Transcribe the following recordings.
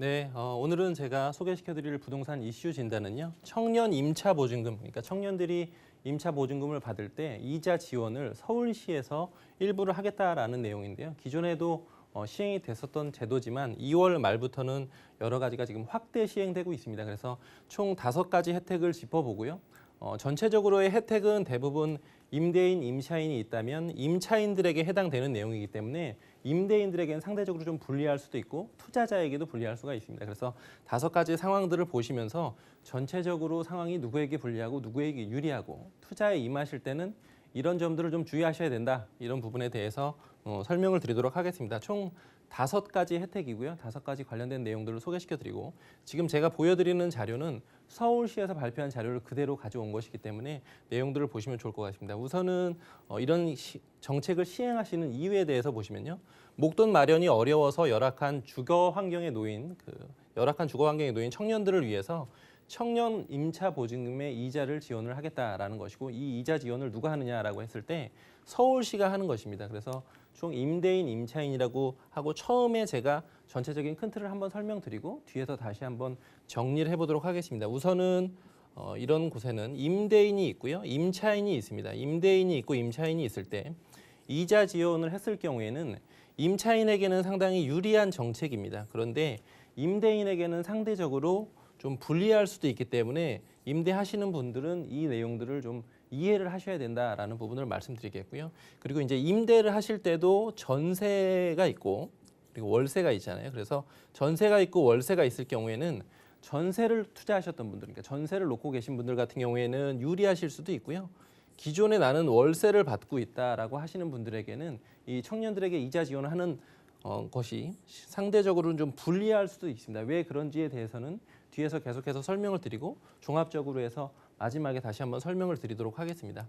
네, 오늘은 제가 소개시켜드릴 부동산 이슈 진단은요. 청년 임차 보증금, 그러니까 청년들이 임차 보증금을 받을 때 이자 지원을 서울시에서 일부를 하겠다라는 내용인데요. 기존에도 시행이 됐었던 제도지만 2월 말부터는 여러 가지가 지금 확대 시행되고 있습니다. 그래서 총 5가지 혜택을 짚어보고요. 전체적으로의 혜택은 대부분 임대인, 임차인이 있다면 임차인들에게 해당되는 내용이기 때문에 임대인들에게는 상대적으로 좀 불리할 수도 있고 투자자에게도 불리할 수가 있습니다. 그래서 5가지 상황들을 보시면서 전체적으로 상황이 누구에게 불리하고 누구에게 유리하고 투자에 임하실 때는 이런 점들을 좀 주의하셔야 된다. 이런 부분에 대해서 설명을 드리도록 하겠습니다. 총 5가지 혜택이고요. 5가지 관련된 내용들을 소개시켜드리고 지금 제가 보여드리는 자료는 서울시에서 발표한 자료를 그대로 가져온 것이기 때문에 내용들을 보시면 좋을 것 같습니다. 우선은 이런 정책을 시행하시는 이유에 대해서 보시면요. 목돈 마련이 어려워서 열악한 주거 환경에 놓인 청년들을 위해서 청년 임차 보증금의 이자를 지원을 하겠다라는 것이고 이 이자 지원을 누가 하느냐라고 했을 때 서울시가 하는 것입니다. 그래서 총 임대인, 임차인이라고 하고 처음에 제가 전체적인 큰 틀을 한번 설명드리고 뒤에서 다시 한번 정리를 해보도록 하겠습니다. 우선은 이런 곳에는 임대인이 있고요. 임차인이 있습니다. 임대인이 있고 임차인이 있을 때 이자 지원을 했을 경우에는 임차인에게는 상당히 유리한 정책입니다. 그런데 임대인에게는 상대적으로 좀 불리할 수도 있기 때문에 임대하시는 분들은 이 내용들을 좀 이해를 하셔야 된다라는 부분을 말씀드리겠고요. 그리고 이제 임대를 하실 때도 전세가 있고 그리고 월세가 있잖아요. 그래서 전세가 있고 월세가 있을 경우에는 전세를 투자하셨던 분들, 그러니까 전세를 놓고 계신 분들 같은 경우에는 유리하실 수도 있고요. 기존에 나는 월세를 받고 있다라고 하시는 분들에게는 이 청년들에게 이자 지원을 하는 것이 상대적으로는 좀 불리할 수도 있습니다. 왜 그런지에 대해서는 뒤에서 계속해서 설명을 드리고 종합적으로 해서 마지막에 다시 한번 설명을 드리도록 하겠습니다.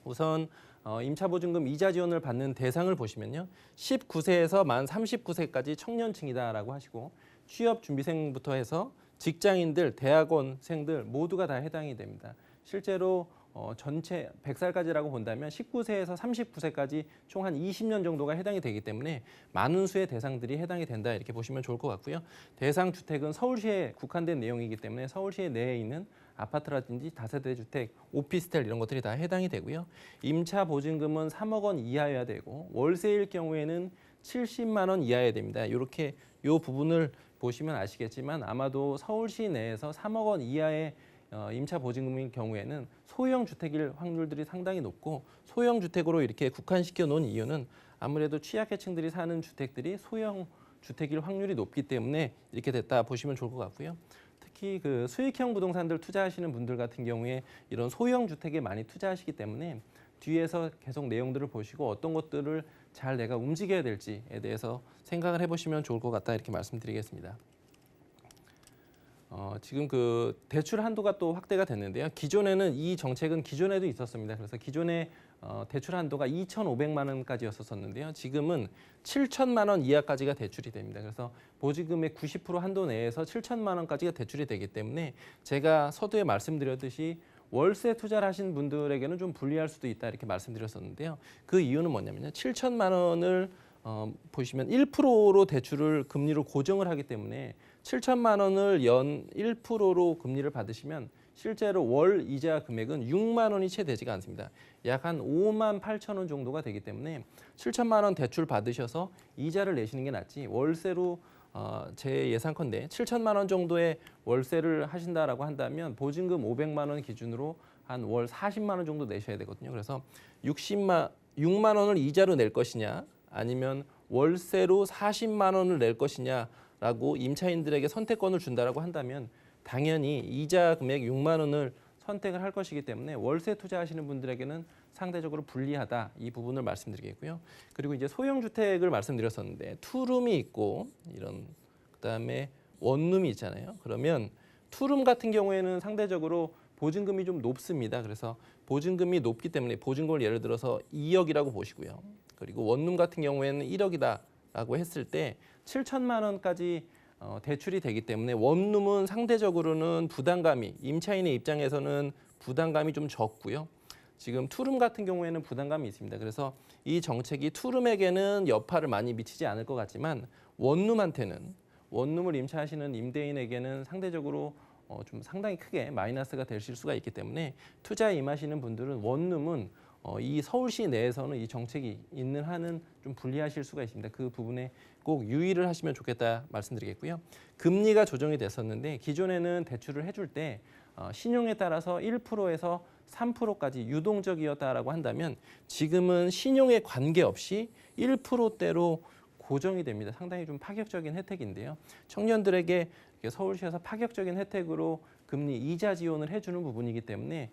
우선 임차보증금 이자 지원을 받는 대상을 보시면요. 19세에서 만 39세까지 청년층이다라고 하시고 취업준비생부터 해서 직장인들, 대학원생들 모두가 다 해당이 됩니다. 실제로 전체 100살까지라고 본다면 19세에서 39세까지 총 한 20년 정도가 해당이 되기 때문에 많은 수의 대상들이 해당이 된다 이렇게 보시면 좋을 것 같고요. 대상 주택은 서울시에 국한된 내용이기 때문에 서울시 내에 있는 아파트라든지 다세대 주택, 오피스텔 이런 것들이 다 해당이 되고요. 임차 보증금은 3억 원 이하여야 되고 월세일 경우에는 70만 원 이하여야 됩니다. 이렇게 이 부분을 보시면 아시겠지만 아마도 서울시 내에서 3억 원 이하의 임차 보증금인 경우에는 소형 주택일 확률들이 상당히 높고 소형 주택으로 이렇게 국한시켜 놓은 이유는 아무래도 취약계층들이 사는 주택들이 소형 주택일 확률이 높기 때문에 이렇게 됐다 보시면 좋을 것 같고요. 특히 그 수익형 부동산들 투자하시는 분들 같은 경우에 이런 소형 주택에 많이 투자하시기 때문에 뒤에서 계속 내용들을 보시고 어떤 것들을 잘 내가 움직여야 될지에 대해서 생각을 해보시면 좋을 것 같다 이렇게 말씀드리겠습니다. 지금 그 대출 한도가 또 확대가 됐는데요. 기존에는 이 정책은 기존에도 있었습니다. 그래서 기존에 대출 한도가 2,500만 원까지였었는데요. 지금은 7천만 원 이하까지가 대출이 됩니다. 그래서 보증금의 90% 한도 내에서 7천만 원까지가 대출이 되기 때문에 제가 서두에 말씀드렸듯이 월세 투자를 하신 분들에게는 좀 불리할 수도 있다 이렇게 말씀드렸었는데요. 그 이유는 뭐냐면요. 7천만 원을 보시면 1%로 대출을 금리로 고정을 하기 때문에 7천만 원을 연 1%로 금리를 받으시면 실제로 월 이자 금액은 6만 원이 채 되지가 않습니다. 약 한 5만 8천 원 정도가 되기 때문에 7천만 원 대출 받으셔서 이자를 내시는 게 낫지 월세로 제 예상컨대 7천만 원 정도의 월세를 하신다라고 한다면 보증금 500만 원 기준으로 한 월 40만 원 정도 내셔야 되거든요. 그래서 6만 원을 이자로 낼 것이냐 아니면 월세로 40만 원을 낼 것이냐라고 임차인들에게 선택권을 준다라고 한다면 당연히 이자 금액 6만 원을 선택을 할 것이기 때문에 월세 투자하시는 분들에게는 상대적으로 불리하다 이 부분을 말씀드리겠고요. 그리고 이제 소형 주택을 말씀드렸었는데 투룸이 있고 이런 그다음에 원룸이 있잖아요. 그러면 투룸 같은 경우에는 상대적으로 보증금이 좀 높습니다. 그래서 보증금이 높기 때문에 보증금을 예를 들어서 2억이라고 보시고요. 그리고 원룸 같은 경우에는 1억이다라고 했을 때 7천만 원까지 대출이 되기 때문에 원룸은 상대적으로는 부담감이 임차인의 입장에서는 부담감이 좀 적고요. 지금 투룸 같은 경우에는 부담감이 있습니다. 그래서 이 정책이 투룸에게는 여파를 많이 미치지 않을 것 같지만 원룸한테는 원룸을 임차하시는 임대인에게는 상대적으로 좀 상당히 크게 마이너스가 되실 수가 있기 때문에 투자에 임하시는 분들은 원룸은 이 서울시 내에서는 이 정책이 있는 한은 좀 불리하실 수가 있습니다. 그 부분에 꼭 유의를 하시면 좋겠다 말씀드리겠고요. 금리가 조정이 됐었는데 기존에는 대출을 해줄 때 신용에 따라서 1%에서 3%까지 유동적이었다라고 한다면 지금은 신용에 관계없이 1%대로 고정이 됩니다. 상당히 좀 파격적인 혜택인데요. 청년들에게 서울시에서 파격적인 혜택으로 금리 이자 지원을 해주는 부분이기 때문에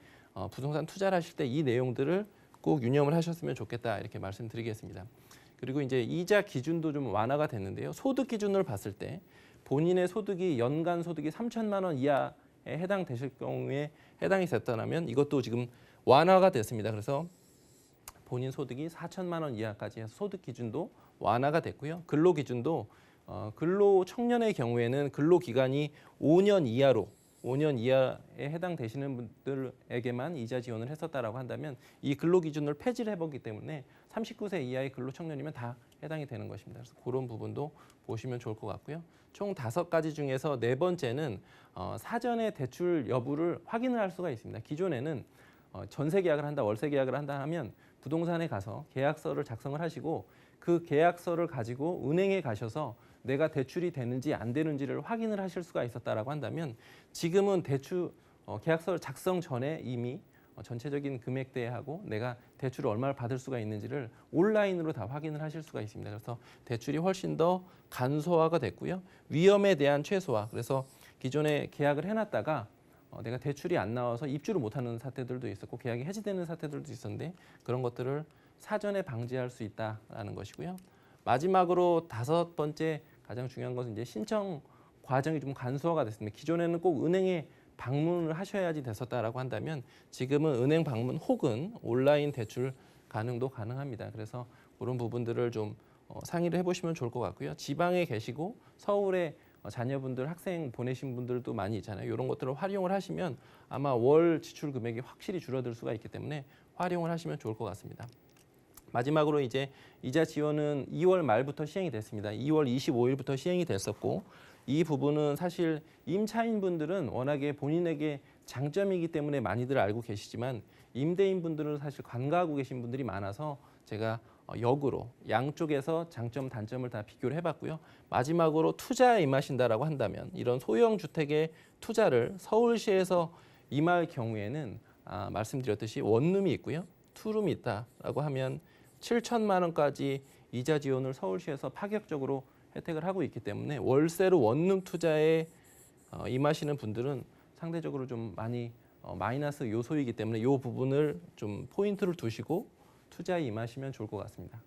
부동산 투자를 하실 때 이 내용들을 꼭 유념을 하셨으면 좋겠다 이렇게 말씀드리겠습니다. 그리고 이제 이자 기준도 좀 완화가 됐는데요. 소득 기준을 봤을 때 본인의 소득이 연간 소득이 3천만 원 이하에 해당되실 경우에 해당이 됐다면 이것도 지금 완화가 됐습니다. 그래서 본인 소득이 4천만 원 이하까지 해서 소득 기준도 완화가 됐고요. 근로 기준도 근로 청년의 경우에는 근로 기간이 5년 이하에 해당되시는 분들에게만 이자 지원을 했었다라고 한다면 이 근로 기준을 폐지를 해보기 때문에 39세 이하의 근로 청년이면 다 해당이 되는 것입니다. 그래서 그런 부분도 보시면 좋을 것 같고요. 총 5가지 중에서 네 번째는 사전에 대출 여부를 확인을 할 수가 있습니다. 기존에는 전세 계약을 한다, 월세 계약을 한다 하면 부동산에 가서 계약서를 작성을 하시고 그 계약서를 가지고 은행에 가셔서 내가 대출이 되는지 안 되는지를 확인을 하실 수가 있었다라고 한다면 지금은 대출 계약서 작성 전에 이미 전체적인 금액대하고 내가 대출을 얼마를 받을 수가 있는지를 온라인으로 다 확인을 하실 수가 있습니다. 그래서 대출이 훨씬 더 간소화가 됐고요. 위험에 대한 최소화. 그래서 기존에 계약을 해놨다가 내가 대출이 안 나와서 입주를 못하는 사태들도 있었고 계약이 해지되는 사태들도 있었는데 그런 것들을 사전에 방지할 수 있다라는 것이고요. 마지막으로 5번째 가장 중요한 것은 이제 신청 과정이 좀 간소화가 됐습니다. 기존에는 꼭 은행에 방문을 하셔야지 됐었다라고 한다면 지금은 은행 방문 혹은 온라인 대출 가능도 가능합니다. 그래서 그런 부분들을 좀 상의를 해보시면 좋을 것 같고요. 지방에 계시고 서울에 자녀분들 학생 보내신 분들도 많이 있잖아요. 이런 것들을 활용을 하시면 아마 월 지출 금액이 확실히 줄어들 수가 있기 때문에 활용을 하시면 좋을 것 같습니다. 마지막으로 이제 이자 지원은 2월 말부터 시행이 됐습니다. 2월 25일부터 시행이 됐었고 이 부분은 사실 임차인분들은 워낙에 본인에게 장점이기 때문에 많이들 알고 계시지만 임대인분들은 사실 관가하고 계신 분들이 많아서 제가 역으로 양쪽에서 장점 단점을 다 비교를 해봤고요. 마지막으로 투자에 임하신다라고 한다면 이런 소형 주택의 투자를 서울시에서 임할 경우에는 말씀드렸듯이 원룸이 있고요, 투룸이 있다라고 하면 7천만 원까지 이자 지원을 서울시에서 파격적으로 혜택을 하고 있기 때문에 월세로 원룸 투자에 임하시는 분들은 상대적으로 좀 많이 마이너스 요소이기 때문에 이 부분을 좀 포인트를 두시고 투자에 임하시면 좋을 것 같습니다.